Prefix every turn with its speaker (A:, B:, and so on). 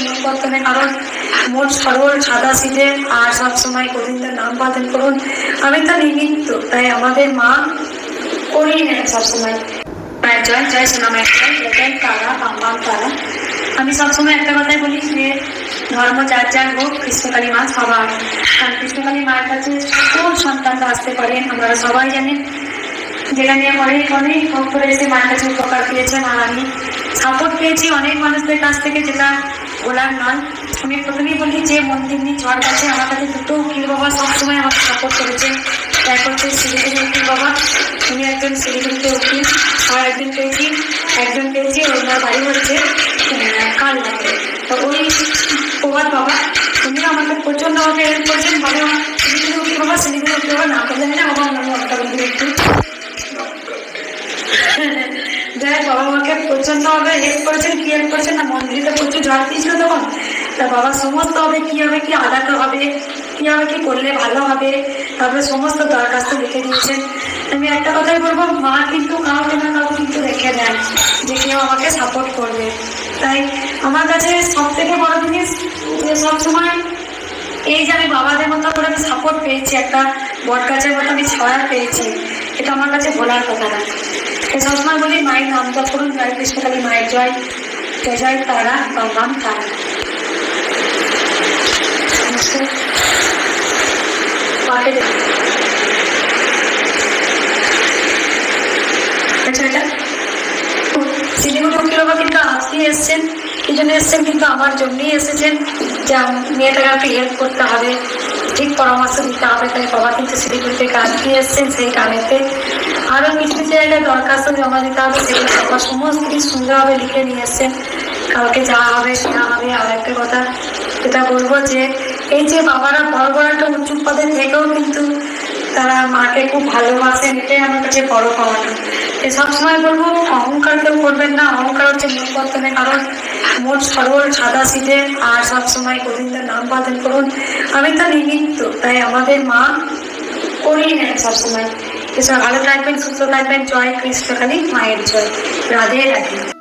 A: মন বর্তনে, কারণ মোট সরল সাদা সিধে আর সবসময় গোবিন্দের নাম বাদন করুন। আমি তো নিমিত্ত, তাই আমাদের মা করিয়ে নেন সবসময়। মায়ের জয়, জয় সোনা মায়ের জয়, জয় তারা বাম তারা। আমি সবসময় একটা কথাই বলি যে ধর্ম যার যার হোক, কৃষ্ণকালী মা সবার। কারণ কৃষ্ণকালী মায়ের কাছে সকল সন্তানরা আসতে পারেন, আপনারা সবাই জানেন। যেখানে অনেক অনেক ভক্তরা এসে মায়ের কাছে উপকার পেয়েছেন, আর আমি সাপোর্ট পেয়েছি অনেক মানুষদের কাছ থেকে, যেটা বলার নয়। আমি প্রথমেই বলি যে মন্দির নিয়ে ঝড় গেছে, আমার কাছে দুটো উকিল বাবা সবসময় আমাকে সাপোর্ট করেছেন। এক হচ্ছে শিলিগুড়ি উকিল বাবা, উনি একজন শিলিগুড়িতে উকিল। আর একজন পেয়েছি ওনার বাড়ি হচ্ছে কালনাতে। তো ওই প্রভাত বাবা, উনি আমাকে প্রচণ্ডভাবে হেল্প করছেন। মানে শিলিগুড়ি উকিল বাবা না করলে না বাবা, আমি একটা বন্ধু একটু যাই বাবা আমাকে প্রচন্ডভাবে হেল্প করেছেন। কি হেল্প করেছেন না, মন্দিরে প্রচুর ঝড় দিয়েছিল তখন। তা বাবা সমস্ত হবে কি আদাতে হবে, কি করলে ভালো হবে, তারপরে সমস্ত দরখাস্ত লিখে দিয়েছেন। আমি একটা কথাই বলবো, মা কিন্তু কাউকে না কাউকে কিন্তু রেখে দেন যে কেউ আমাকে সাপোর্ট করবে। তাই আমার কাছে সব থেকে বড় জিনিস যে সবসময় এই যে আমি বাবাদের মতো করে আমি সাপোর্ট পেয়েছি, একটা বট গাছের মতো আমি ছায়া পেয়েছি, এটা আমার কাছে ভোলার কথা না। সবসময় বলি মায়ের নাম জপ করুন, জয় কৃষ্ণকালী মায়ের জয়, জয় জয় তারা বাম তারা। শিলিগুড়ি উকিল বাবা কিন্তু আজকে এসছেন, কি জন্য এসছেন, কিন্তু আমার জন্যই এসেছেন যে মেয়েটাকে একটু হেল্প করতে হবে, ঠিক পরামর্শ দিতে হবে। তাই বাবা কিন্তু শিলিগুড়ি থেকে আজকে এসছেন সেই কামেতে। আরও কিছু জায়গায় দরখাস্ত জমা দিতে হবে, সেগুলো বাবা সমস্ত কিছু সুন্দরভাবে লিখে নিয়ে এসছেন। কালকে যা হবে সেটা হবে। আর একটা কথা যেটা বলবো, যে এই যে বাবারা বড় বড় একটা উঁচু পদে থেকেও কিন্তু তারা মাকে খুব ভালোবাসেন, এটাই আমার কাছে বড় পাওয়াটা। সবসময় বলবো অহংকার কেউ করবেন না, অহংকার হচ্ছে মন বর্তনে, কারণ মোট সরল সাদা সিধে আর সবসময় গোবিন্দের নাম বাদন করুন। আমি তো নিমিত্ত, তাই আমাদের মা করিয়ে নেন সবসময়। ভালো থাকবেন, সুস্থ থাকবেন। জয় কৃষ্ণকালী মায়ের জয়, রাধে রাধে।